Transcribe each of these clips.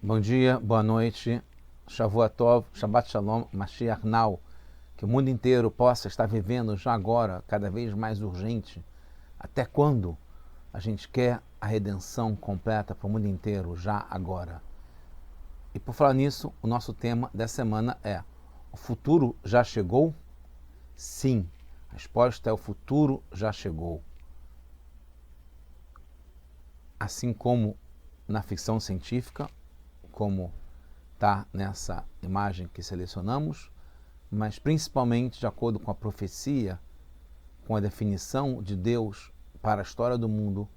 Bom dia, boa noite, Shavua Tov, Shabbat Shalom, Mashiach Now. Que o mundo inteiro possa estar vivendo já agora, cada vez mais urgente. Até quando a gente quer a redenção completa para o mundo inteiro, já agora? E por falar nisso, o nosso tema dessa semana é: o futuro já chegou? Sim, a resposta é: o futuro já chegou. Assim como na ficção científica, como está nessa imagem que selecionamos, mas principalmente de acordo com a profecia, com a definição de Deus para a história do mundo,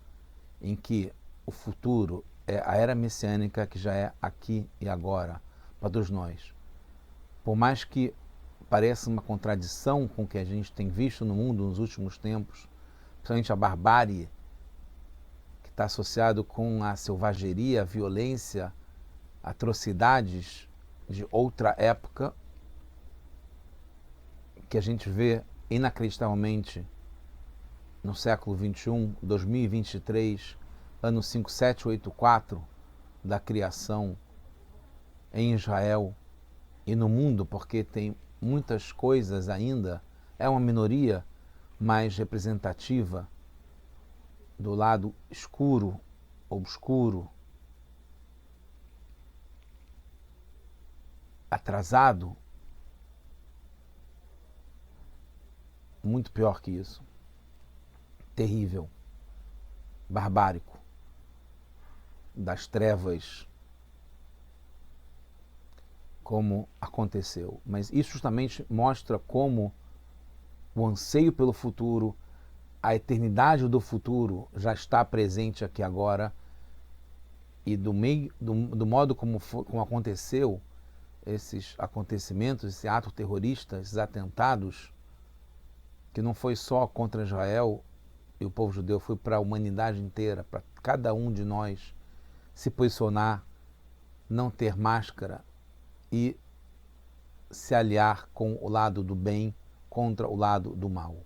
em que o futuro é a era messiânica, que já é aqui e agora para todos nós. Por mais que pareça uma contradição com o que a gente tem visto no mundo nos últimos tempos, principalmente a barbárie, que está associado com a selvageria, a violência, atrocidades de outra época, que a gente vê inacreditavelmente no século XXI, 2023, ano 5784 da criação em Israel e no mundo, porque tem muitas coisas ainda, é uma minoria mais representativa do lado escuro, obscuro, atrasado, muito pior que isso, terrível, barbárico, das trevas, como aconteceu. Mas isso justamente mostra como o anseio pelo futuro, a eternidade do futuro já está presente aqui agora, e do modo como aconteceu esses acontecimentos, esse ato terrorista, esses atentados, que não foi só contra Israel e o povo judeu, foi para a humanidade inteira, para cada um de nós se posicionar, não ter máscara e se aliar com o lado do bem contra o lado do mal.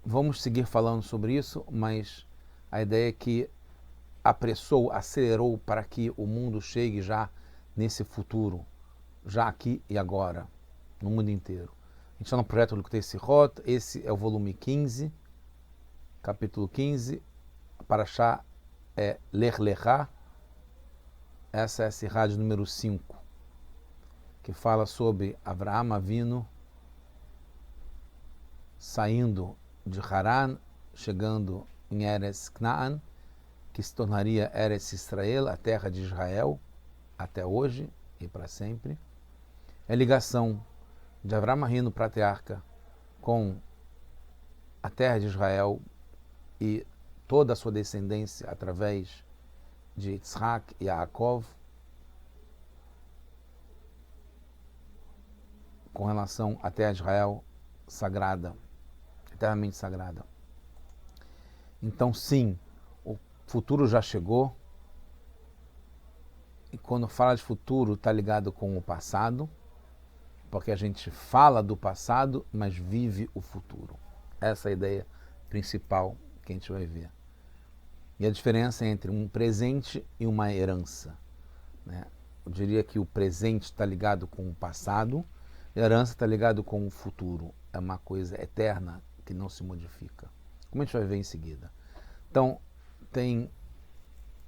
Vamos seguir falando sobre isso, mas a ideia é que apressou, acelerou para que o mundo chegue já nesse futuro, já aqui e agora, no mundo inteiro. A gente está no projeto Likutei Sihot, esse é o volume 15, capítulo 15, a Parashá é Lech Lechá, essa é a Sihá de número 5, que fala sobre Avraham Avinu saindo de Haran, chegando em Eretz Knaan, que se tornaria Eretz Israel, a terra de Israel, até hoje e para sempre. É a ligação de Avraham Avinu, patriarca, com a terra de Israel e toda a sua descendência através de Yitzhak e Yaakov, com relação à terra de Israel sagrada, eternamente sagrada. Então, sim, o futuro já chegou, e quando fala de futuro está ligado com o passado, porque a gente fala do passado, mas vive o futuro. Essa é a ideia principal que a gente vai ver. E a diferença entre um presente e uma herança, né? Eu diria que o presente está ligado com o passado, e a herança está ligado com o futuro. É uma coisa eterna que não se modifica, como a gente vai ver em seguida. Então, tem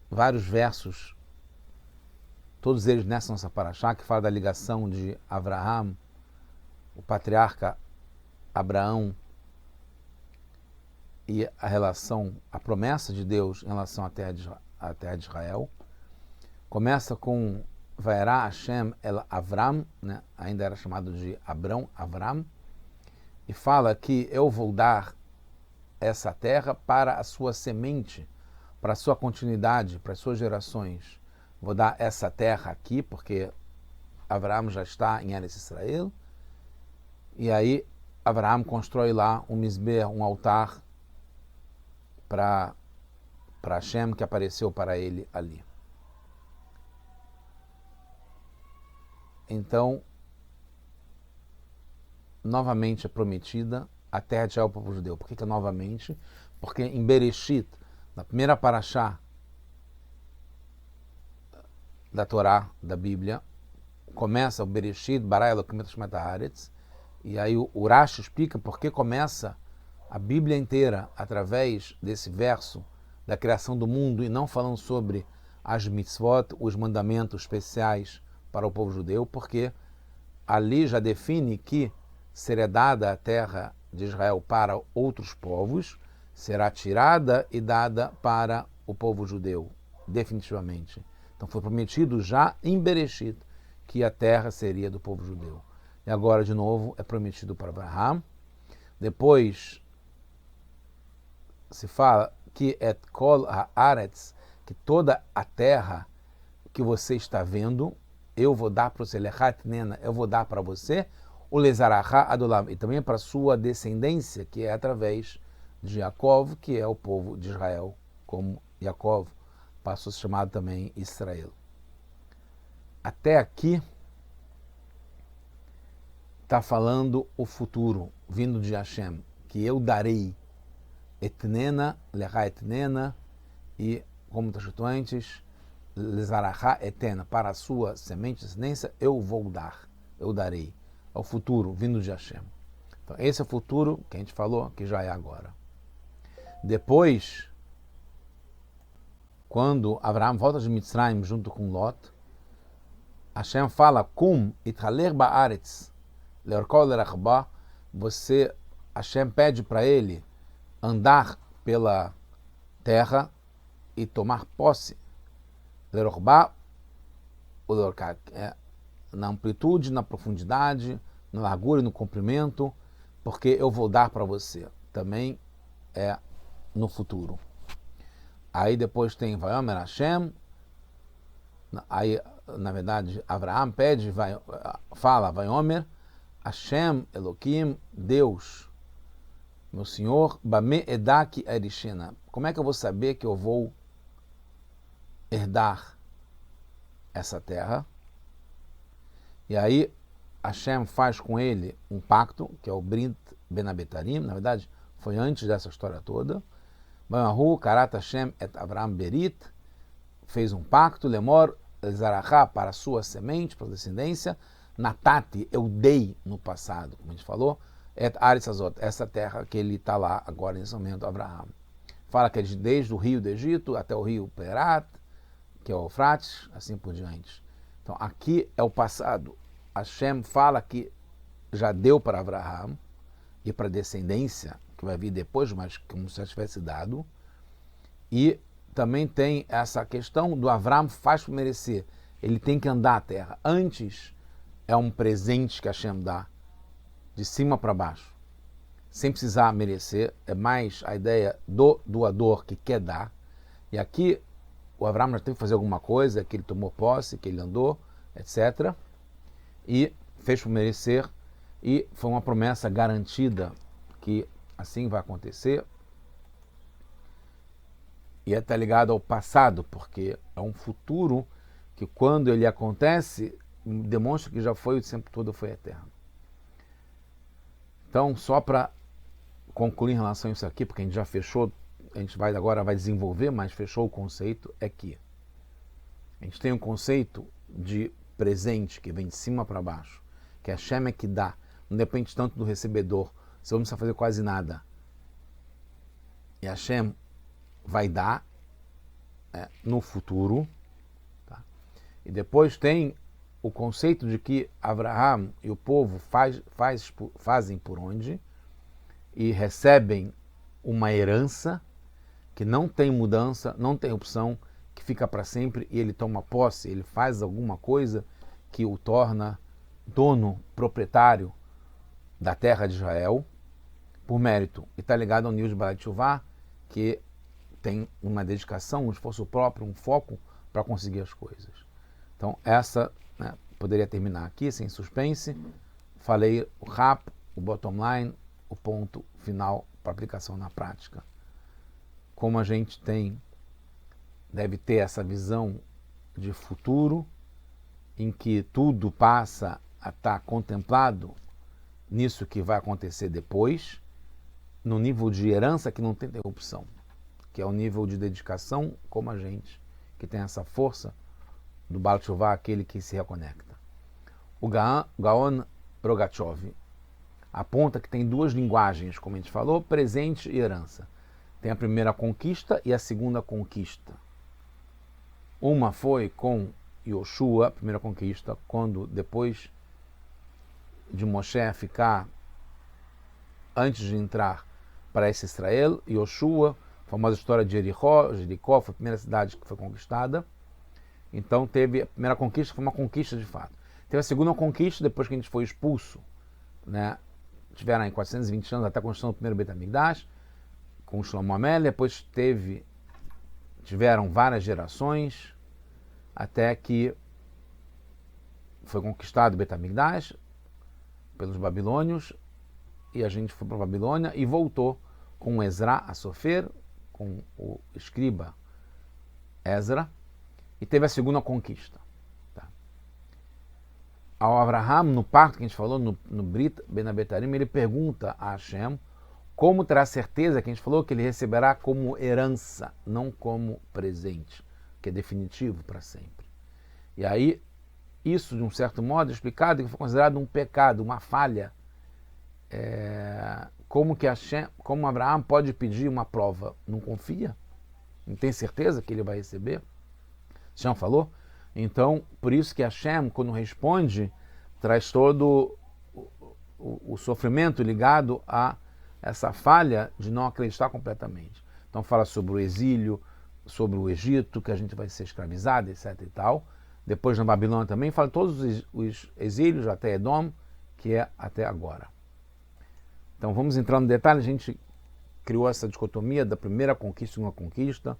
vários versos, todos eles nessa nossa paraxá, que fala da ligação de Avraham, o patriarca Abraão, e a relação, a promessa de Deus em relação à terra de Israel. Começa com Vaerá Hashem el Avram, né? Ainda era chamado de Abrão, Avram, e fala que eu vou dar essa terra para a sua semente, para a sua continuidade, para as suas gerações. Vou dar essa terra aqui, porque Abraão já está em Eretz Israel, e aí Abraão constrói lá um misber, um altar para Hashem, que apareceu para ele ali. Então, novamente é prometida a terra de Israel ao povo judeu. Por que é novamente? Porque em Bereshit, na primeira paraxá, da Torá, da Bíblia, começa o Bereshit, Bara Elokim et Hashemot haaretz, e aí o Rashi explica por que começa a Bíblia inteira através desse verso da criação do mundo e não falando sobre as mitzvot, os mandamentos especiais para o povo judeu, porque ali já define que será dada a terra de Israel para outros povos, será tirada e dada para o povo judeu, definitivamente. Então foi prometido já em Bereshit que a terra seria do povo judeu. E agora, de novo, é prometido para Abraham. Depois se fala que et kol haaretz, que toda a terra que você está vendo, eu vou dar para você, eu vou dar para você, o lezaraha adolam, e também para sua descendência, que é através de Jacob, que é o povo de Israel, como Jacob passou a ser chamado também Israel. Até aqui está falando o futuro, vindo de Hashem, que eu darei etnena, lecha etnena, e como está escrito antes, lezaraha etena, para a sua semente de descendência, eu vou dar, eu darei. É o futuro, vindo de Hashem. Então, esse é o futuro que a gente falou, que já é agora. Depois, quando Abraham volta de Mitzrayim junto com Lot, Hashem fala, Kum ithaler ba'aretz, leorkol lerachba, Hashem pede para ele andar pela terra e tomar posse, lerorba, na amplitude, na profundidade, na largura e no comprimento, porque eu vou dar para você. Também é no futuro. Aí depois tem Vayomer Hashem, aí na verdade Abraham pede, fala Vayomer Hashem Elokim, Deus, meu Senhor, Bame Edaki Erishena. Como é que eu vou saber que eu vou herdar essa terra? E aí Hashem faz com ele um pacto, que é o Brit Ben Abetarim, na verdade foi antes dessa história toda. Bamahu Karat Hashem et Avraham Berit, fez um pacto, Lemor Zarachá, para a sua semente, para a descendência, Natati, eu dei no passado, como a gente falou, et Aretz Azot, essa terra que ele está lá agora nesse momento, Abraham. Fala que é desde o rio do Egito até o rio Perat, que é o Eufrates, assim por diante. Então aqui é o passado. Hashem fala que já deu para Abraham e para a descendência, que vai vir depois, mas como se já tivesse dado. E também tem essa questão do Avraham faz por merecer. Ele tem que andar a terra. Antes é um presente que Hashem dá, de cima para baixo, sem precisar merecer. É mais a ideia do doador que quer dar. E aqui o Avraham já teve que fazer alguma coisa, que ele tomou posse, que ele andou, etc. E fez por merecer. E foi uma promessa garantida que assim vai acontecer. E está ligado ao passado, porque é um futuro que, quando ele acontece, demonstra que já foi o tempo todo, foi eterno. Então, só para concluir em relação a isso aqui, porque a gente já fechou, a gente agora vai desenvolver, mas fechou o conceito, é que a gente tem um conceito de presente que vem de cima para baixo, que a Hashem é que dá, não depende tanto do recebedor, você não precisa fazer quase nada. E a Hashem vai dar no futuro. Tá? E depois tem o conceito de que Abraham e o povo fazem por onde e recebem uma herança que não tem mudança, não tem opção, que fica para sempre, e ele toma posse, ele faz alguma coisa que o torna dono, proprietário da terra de Israel, por mérito. E está ligado ao nível de Baal Teshuvah, que tem uma dedicação, um esforço próprio, um foco para conseguir as coisas. Então, essa, poderia terminar aqui, sem suspense. Falei o RAP, o bottom line, o ponto final para aplicação na prática. Como a gente deve ter essa visão de futuro, em que tudo passa a estar contemplado nisso que vai acontecer depois, no nível de herança que não tem interrupção, que é o nível de dedicação, como a gente, que tem essa força do Baal Teshuvah, aquele que se reconecta. O Gaon Rogachov aponta que tem duas linguagens, como a gente falou, presente e herança. Tem a primeira conquista e a segunda conquista. Uma foi com Yoshua, a primeira conquista, quando depois de Moshe ficar, antes de entrar para esse Israel, Yoshua, a famosa história de Jericó foi a primeira cidade que foi conquistada. Então teve a primeira conquista, foi uma conquista de fato. Teve a segunda conquista, depois que a gente foi expulso, né? Tiveram aí 420 anos até a construção do primeiro Beit HaMikdash, com Shlomo Amel, depois tiveram várias gerações, até que foi conquistado o Beit HaMikdash pelos babilônios, e a gente foi para a Babilônia e voltou com Ezra a Sofer, com o escriba Ezra, e teve a segunda conquista. Tá? Ao Abraham, no pacto que a gente falou, no Brit Ben Abetarim, ele pergunta a Hashem como terá certeza que a gente falou que ele receberá como herança, não como presente, que é definitivo para sempre. E aí, isso, de um certo modo, é explicado que foi considerado um pecado, uma falha. Como Abraão pode pedir uma prova? Não confia? Não tem certeza que ele vai receber? Hashem falou? Então, por isso que Hashem, quando responde, traz todo o sofrimento ligado a essa falha de não acreditar completamente. Então fala sobre o exílio, sobre o Egito, que a gente vai ser escravizado, etc. e tal. Depois na Babilônia também fala todos os exílios até Edom, que é até agora. Então vamos entrar no detalhe. A gente criou essa dicotomia da primeira conquista e uma conquista,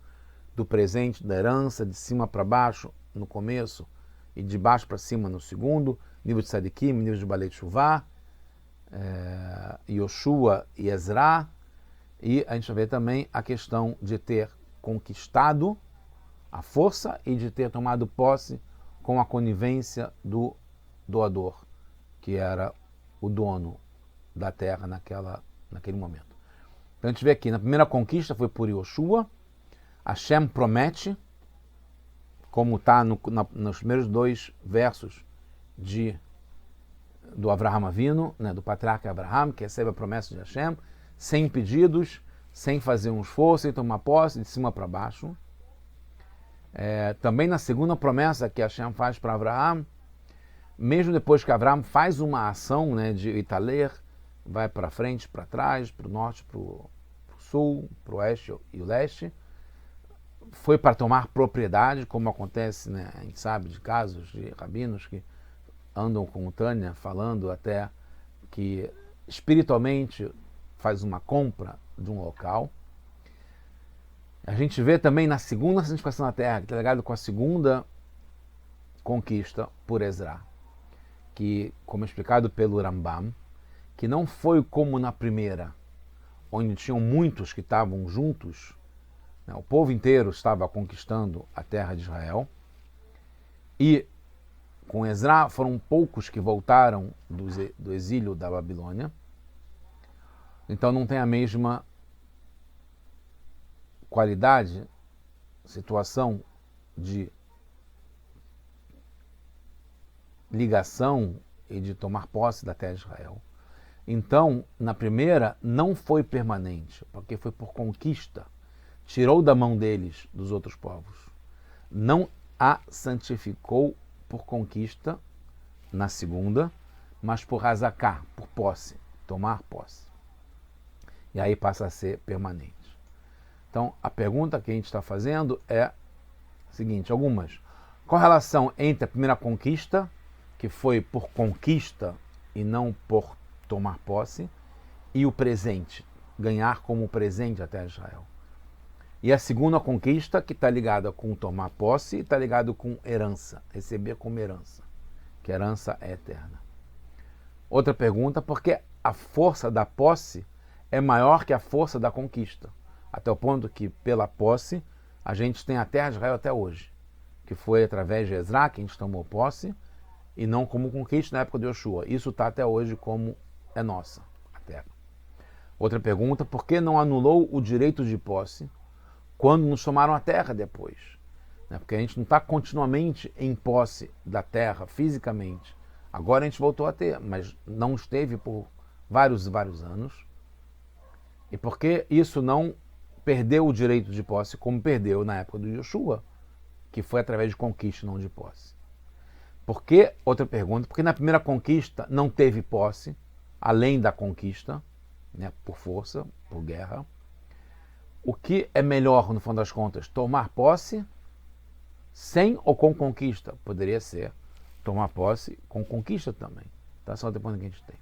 do presente, da herança, de cima para baixo no começo e de baixo para cima no segundo, nível de Sadikim, nível de Balei Teshuvah, Yoshua e Ezra, e a gente vai ver também a questão de ter conquistado a força e de ter tomado posse com a conivência do doador, que era o dono da terra naquele momento. Então a gente vê aqui, na primeira conquista foi por Yoshua, Hashem promete, como está nos primeiros 2 versos do Avraham Avinu, né, do patriarca Abraham, que recebe a promessa de Hashem, sem pedidos, sem fazer um esforço, sem tomar posse, de cima para baixo. Também na segunda promessa que Hashem faz para Abraham, mesmo depois que Abraham faz uma ação, né, de Italer, vai para frente, para trás, para o norte, para o sul, para o oeste e o leste, foi para tomar propriedade, como acontece, né, a gente sabe de casos de rabinos que andam com o Tânia falando até que espiritualmente faz uma compra de um local. A gente vê também na segunda santificação da terra, que está ligado com a segunda conquista por Ezra, que, como explicado pelo Rambam, que não foi como na primeira, onde tinham muitos que estavam juntos, né, o povo inteiro estava conquistando a terra de Israel, e com Ezra foram poucos que voltaram do exílio da Babilônia, então não tem a mesma qualidade, situação de ligação e de tomar posse da terra de Israel. Então, na primeira, não foi permanente, porque foi por conquista. Tirou da mão deles, dos outros povos. Não a santificou por conquista na segunda, mas por razaká, por posse, tomar posse. E aí passa a ser permanente. Então, a pergunta que a gente está fazendo é a seguinte, algumas. Qual a relação entre a primeira conquista, que foi por conquista e não por tomar posse, e o presente, ganhar como presente a terra de Israel? E a segunda conquista, que está ligada com tomar posse, está ligado com herança, receber como herança, que a herança é eterna. Outra pergunta, porque a força da posse é maior que a força da conquista, até o ponto que, pela posse, a gente tem a terra de Israel até hoje, que foi através de Ezra que a gente tomou posse, e não como conquista na época de Yoshua. Isso está até hoje como é nossa, a terra. Outra pergunta, por que não anulou o direito de posse quando nos tomaram a terra depois? né? Porque a gente não está continuamente em posse da terra fisicamente. Agora a gente voltou a ter, mas não esteve por vários e vários anos. E porque isso não perdeu o direito de posse como perdeu na época do Yoshua, que foi através de conquista, não de posse. Por que, outra pergunta, porque na primeira conquista não teve posse, além da conquista, né, por força, por guerra. O que é melhor, no fundo das contas, tomar posse sem ou com conquista? Poderia ser tomar posse com conquista também. Tá? Só depois que a gente tem.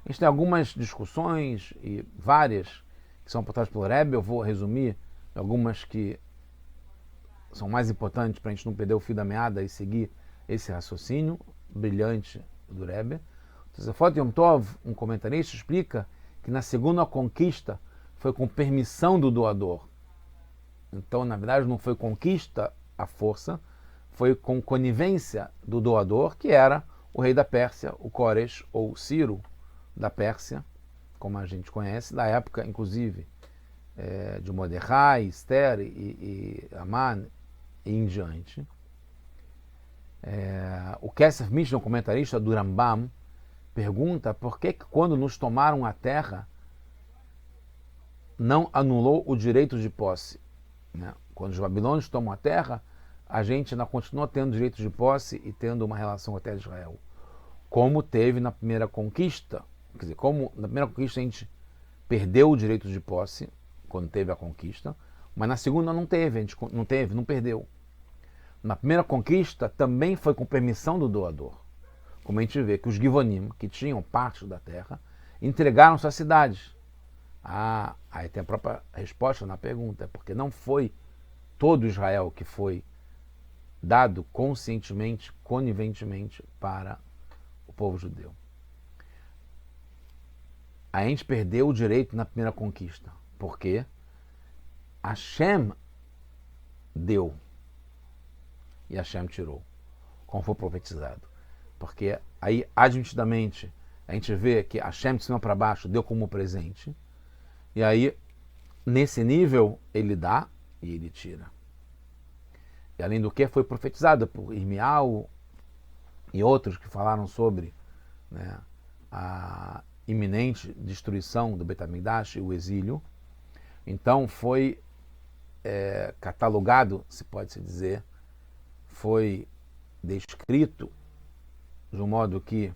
A gente tem algumas discussões, e várias, que são apontadas pelo Rebbe. Eu vou resumir algumas que são mais importantes para a gente não perder o fio da meada e seguir esse raciocínio brilhante do Rebbe. Tosafot Yom Tov, um comentarista, explica que na segunda conquista foi com permissão do doador. Então, na verdade, não foi conquista à força, foi com conivência do doador, que era o rei da Pérsia, o Córesh, ou Ciro da Pérsia, como a gente conhece, da época, inclusive, de Mordecai, Esther e Aman e em diante. O Kesef Mishnah, um comentarista do Rambam, pergunta por que quando nos tomaram a terra não anulou o direito de posse, né? Quando os babilônios tomam a terra, a gente ainda continua tendo direito de posse e tendo uma relação com a terra de Israel, como teve na primeira conquista. Quer dizer, como na primeira conquista a gente perdeu o direito de posse quando teve a conquista, mas na segunda não teve, a gente não perdeu. Na primeira conquista também foi com permissão do doador. Como a gente vê que os Givonim, que tinham parte da terra, entregaram suas cidades. Aí tem a própria resposta na pergunta, porque não foi todo Israel que foi dado conscientemente, coniventemente para o povo judeu. A gente perdeu o direito na primeira conquista, porque Hashem deu e Hashem tirou, como foi profetizado. Porque aí, admitidamente, a gente vê que Hashem de cima para baixo deu como presente, e aí, nesse nível, ele dá e ele tira. E além do que, foi profetizado por Irmial e outros que falaram sobre, né, a iminente destruição do Bet HaMikdash e o exílio. Então foi catalogado, se pode se dizer, foi descrito de um modo que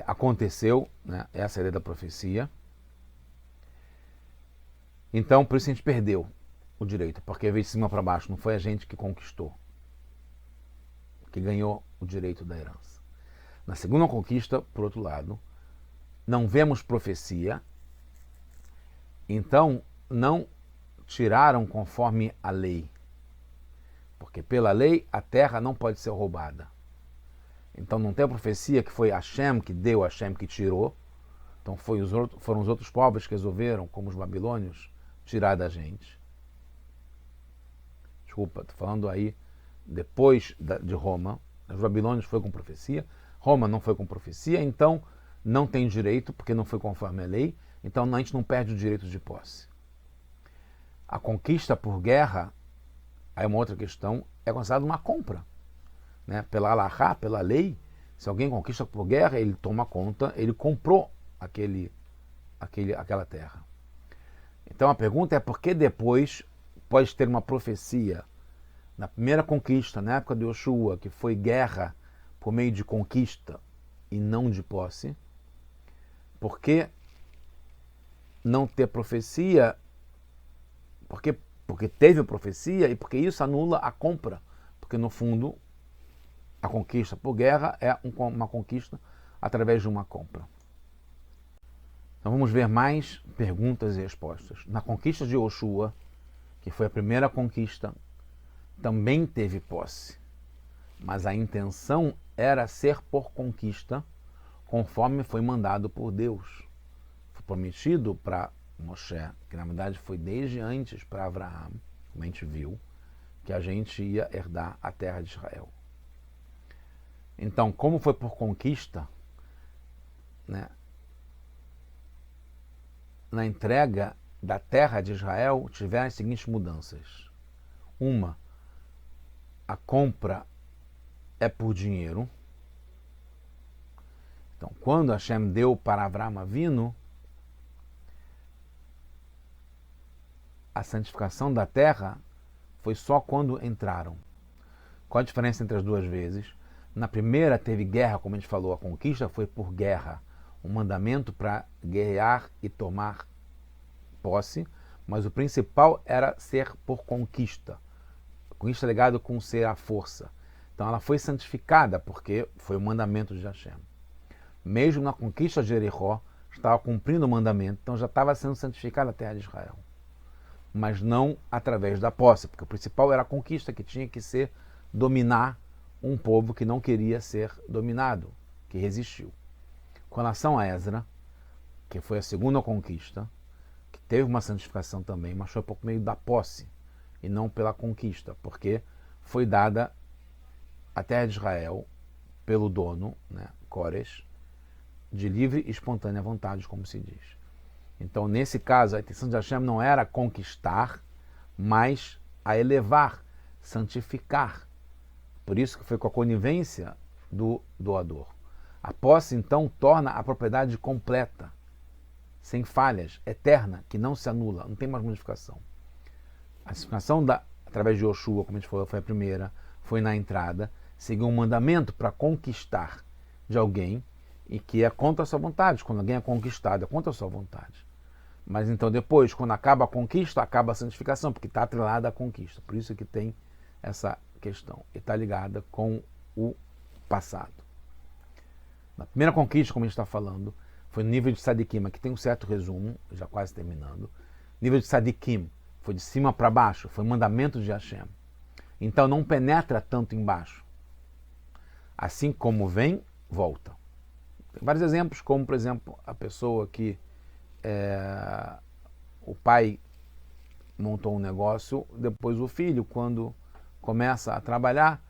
aconteceu, né, essa ideia da profecia. Então, por isso a gente perdeu o direito, porque veio de cima para baixo, não foi a gente que conquistou, que ganhou o direito da herança. Na segunda conquista, por outro lado, não vemos profecia, então não tiraram conforme a lei, porque pela lei a terra não pode ser roubada. Então não tem a profecia que foi Hashem que deu, Hashem que tirou. Então foram os outros povos que resolveram, como os babilônios, tirar da gente. Desculpa, estou falando aí depois de Roma. Os babilônios foi com profecia, Roma não foi com profecia, então não tem direito, porque não foi conforme a lei, então a gente não perde o direito de posse. A conquista por guerra, aí uma outra questão, é considerada uma compra. Né? Pela Halahá, pela lei, se alguém conquista por guerra, ele toma conta, ele comprou aquela terra. Então a pergunta é por que depois pode ter uma profecia na primeira conquista, na época de Yoshua, que foi guerra por meio de conquista e não de posse? Por que não ter profecia? Porque teve profecia e porque isso anula a compra. Porque no fundo a conquista por guerra é uma conquista através de uma compra. Então vamos ver mais perguntas e respostas. Na conquista de Yoshua, que foi a primeira conquista, também teve posse, mas a intenção era ser por conquista, conforme foi mandado por Deus. Foi prometido para Moshe, que na verdade foi desde antes para Abraão, como a gente viu, que a gente ia herdar a terra de Israel. Então, como foi por conquista, né, na entrega da terra de Israel tiveram as seguintes mudanças. Uma, a compra é por dinheiro. Então, quando Hashem deu para Avraham Avinu a santificação da terra, foi só quando entraram. Qual a diferença entre as duas vezes? Na primeira teve guerra, como a gente falou, a conquista foi por guerra, um mandamento para guerrear e tomar posse, mas o principal era ser por conquista. Conquista ligado com ser a força. Então ela foi santificada porque foi o mandamento de Hashem. Mesmo na conquista de Jericó, estava cumprindo o mandamento, então já estava sendo santificada a terra de Israel. Mas não através da posse, porque o principal era a conquista, que tinha que ser dominar um povo que não queria ser dominado, que resistiu. Com relação a Ezra, que foi a segunda conquista, que teve uma santificação também, mas foi por meio da posse e não pela conquista, porque foi dada a terra de Israel pelo dono, né, Cores, de livre e espontânea vontade, como se diz. Então, nesse caso, a intenção de Hashem não era conquistar, mas a elevar, santificar. Por isso que foi com a conivência do doador. A posse, então, torna a propriedade completa, sem falhas, eterna, que não se anula, não tem mais modificação. A santificação através de Yoshua, como a gente falou, foi a primeira, foi na entrada, seguiu um mandamento para conquistar de alguém, e que é contra a sua vontade. Quando alguém é conquistado, é contra a sua vontade. Mas então depois, quando acaba a conquista, acaba a santificação, porque está atrelada à conquista. Por isso que tem essa questão. E está ligada com o passado. Na primeira conquista, como a gente está falando, foi no nível de Sadikim. Aqui tem um certo resumo, já quase terminando. Nível de Sadikim, foi de cima para baixo, foi mandamento de Hashem. Então não penetra tanto embaixo. Assim como vem, volta. Tem vários exemplos, como, por exemplo, a pessoa que o pai montou um negócio, depois o filho, quando começa a trabalhar,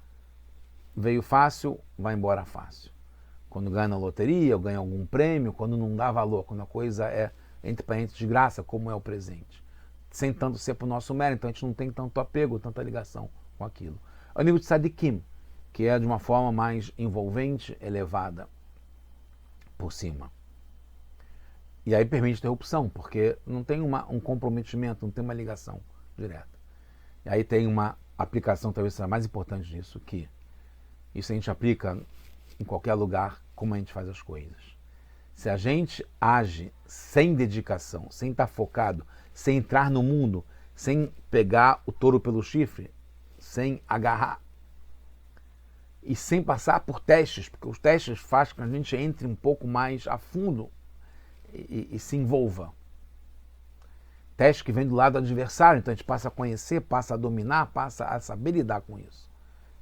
veio fácil, vai embora fácil. Quando ganha na loteria, ou ganha algum prêmio, quando não dá valor, quando a coisa é, entre parênteses, de graça, como é o presente. Sem tanto ser para o nosso mérito, então a gente não tem tanto apego, tanta ligação com aquilo. É o nível de Sadikim, que é de uma forma mais envolvente, elevada, por cima. E aí permite interrupção, porque não tem um comprometimento, não tem uma ligação direta. E aí tem uma aplicação, talvez seja mais importante disso, que isso a gente aplica em qualquer lugar, como a gente faz as coisas. Se a gente age sem dedicação, sem estar focado, sem entrar no mundo, sem pegar o touro pelo chifre, sem agarrar, e sem passar por testes, porque os testes fazem com que a gente entre um pouco mais a fundo e se envolva. Teste que vem do lado do adversário, então a gente passa a conhecer, passa a dominar, passa a saber lidar com isso.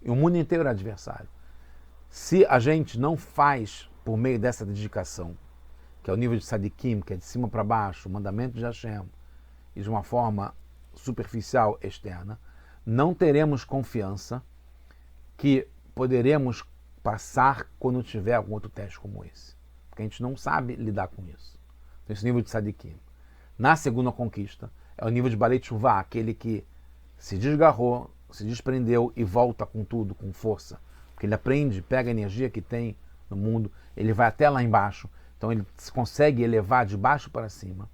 E o mundo inteiro é adversário. Se a gente não faz por meio dessa dedicação, que é o nível de Sadikim, que é de cima para baixo, o mandamento de Hashem, e de uma forma superficial, externa, não teremos confiança que poderemos passar quando tiver algum outro teste como esse. Porque a gente não sabe lidar com isso. Então, esse nível de Sadikim. Na segunda conquista, é o nível de Balei Teshuvah, aquele que se desgarrou, se desprendeu e volta com tudo, com força. Porque ele aprende, pega a energia que tem no mundo, ele vai até lá embaixo, então ele consegue elevar de baixo para cima.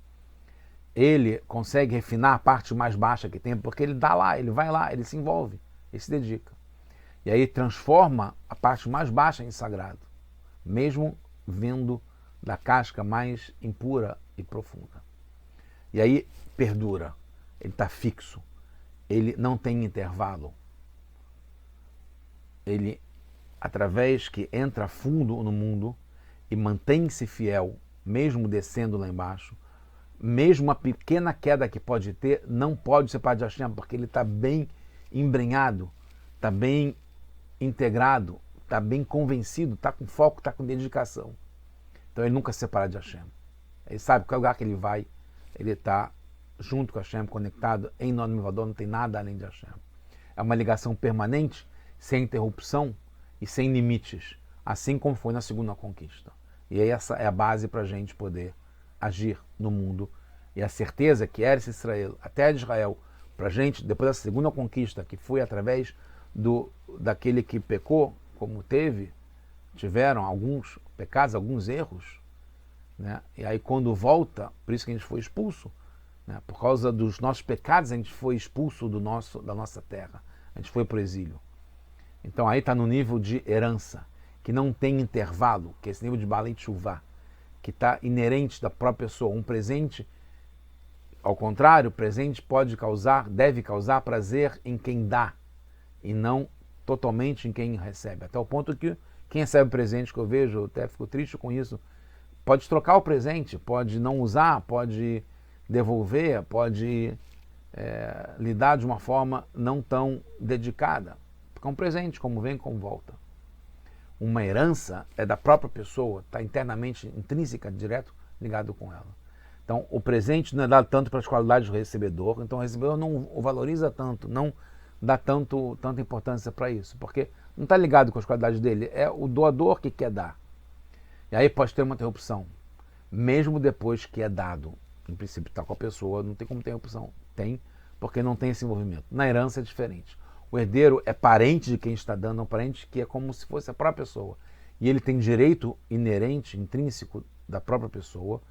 Ele consegue refinar a parte mais baixa que tem, porque ele dá lá, ele vai lá, ele se envolve, ele se dedica. E aí transforma a parte mais baixa em sagrado, mesmo vindo da casca mais impura e profunda. E aí perdura, ele está fixo, ele não tem intervalo. Ele, através que entra fundo no mundo e mantém-se fiel, mesmo descendo lá embaixo, mesmo a pequena queda que pode ter, não pode separar de Hashem, porque ele está bem embrenhado, está bem integrado, está bem convencido, está com foco, está com dedicação. Então ele nunca se separa de Hashem. Ele sabe que qualquer lugar que ele vai, ele está junto com Hashem, conectado, em nome do Mivador, não tem nada além de Hashem. É uma ligação permanente, sem interrupção e sem limites, assim como foi na segunda conquista. E aí essa é a base para a gente poder agir no mundo. E a certeza que Eretz Israel, a terra de Israel, para a gente, depois da segunda conquista, que foi através daquele que pecou, como tiveram alguns pecados, alguns erros, né? E aí quando volta, por isso que a gente foi expulso, né? Por causa dos nossos pecados a gente foi expulso da nossa terra, a gente foi para o exílio. Então aí está no nível de herança, que não tem intervalo, que é esse nível de Baalei Teshuvá, que está inerente da própria pessoa. Um presente, ao contrário, o presente deve causar prazer em quem dá, e não totalmente em quem recebe. Até o ponto que quem recebe o presente, que eu vejo, eu até fico triste com isso, pode trocar o presente, pode não usar, pode devolver, pode lidar de uma forma não tão dedicada. Porque é um presente, como vem, como volta. Uma herança é da própria pessoa, está internamente, intrínseca, direto ligado com ela. Então, o presente não é dado tanto para as qualidades do recebedor, então o recebedor não o valoriza tanto, não dá tanta importância para isso, porque não está ligado com as qualidades dele, é o doador que quer dar. E aí pode ter uma interrupção, mesmo depois que é dado. Em princípio, está com a pessoa, não tem como ter interrupção. Tem, porque não tem esse envolvimento. Na herança é diferente. O herdeiro é parente de quem está dando, é um parente que é como se fosse a própria pessoa. E ele tem direito inerente, intrínseco da própria pessoa,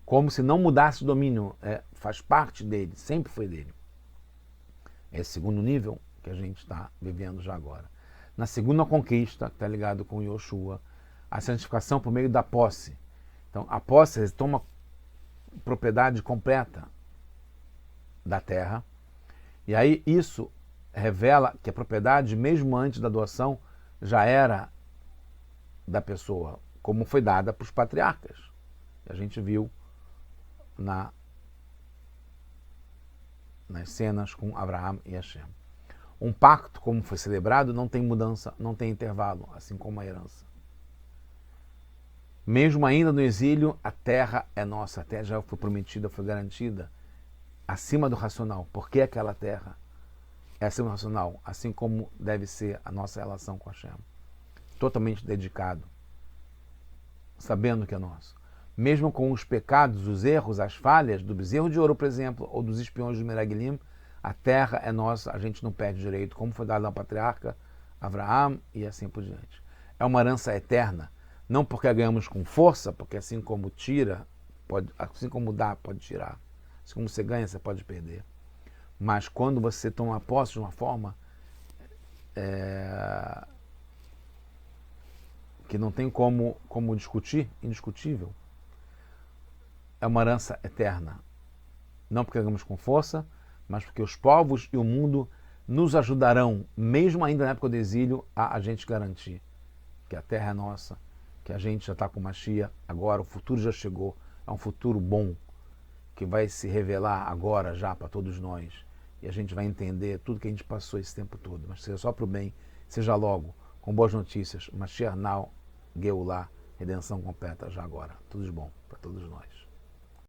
como se não mudasse o domínio, faz parte dele, sempre foi dele. Esse segundo nível que a gente está vivendo já agora. Na segunda conquista, que está ligado com Yoshua, a santificação por meio da posse. Então, a posse toma propriedade completa da terra, e aí isso revela que a propriedade, mesmo antes da doação, já era da pessoa, como foi dada para os patriarcas. A gente viu nas cenas com Abraão e Hashem. Um pacto, como foi celebrado, não tem mudança, não tem intervalo, assim como a herança. Mesmo ainda no exílio, a terra é nossa, a terra já foi prometida, foi garantida, acima do racional. Por que aquela terra é acima do racional? Assim como deve ser a nossa relação com Hashem. Totalmente dedicado, sabendo que é nosso. Mesmo com os pecados, os erros, as falhas do bezerro de ouro, por exemplo, ou dos espiões de Meragilim, a terra é nossa, a gente não perde direito, como foi dado ao patriarca Abraão e assim por diante. É uma herança eterna, não porque a ganhamos com força, porque assim como assim como dá, pode tirar. Assim como você ganha, você pode perder. Mas quando você toma posse de uma forma que não tem como discutir, indiscutível, é uma herança eterna. Não porque ganhamos com força, mas porque os povos e o mundo nos ajudarão, mesmo ainda na época do exílio, a gente garantir que a terra é nossa, que a gente já está com Mashiach agora, o futuro já chegou, é um futuro bom, que vai se revelar agora já para todos nós, e a gente vai entender tudo que a gente passou esse tempo todo, mas seja só para o bem, seja logo, com boas notícias, Mashiach now, Geulah, redenção completa já agora, tudo de bom para todos nós.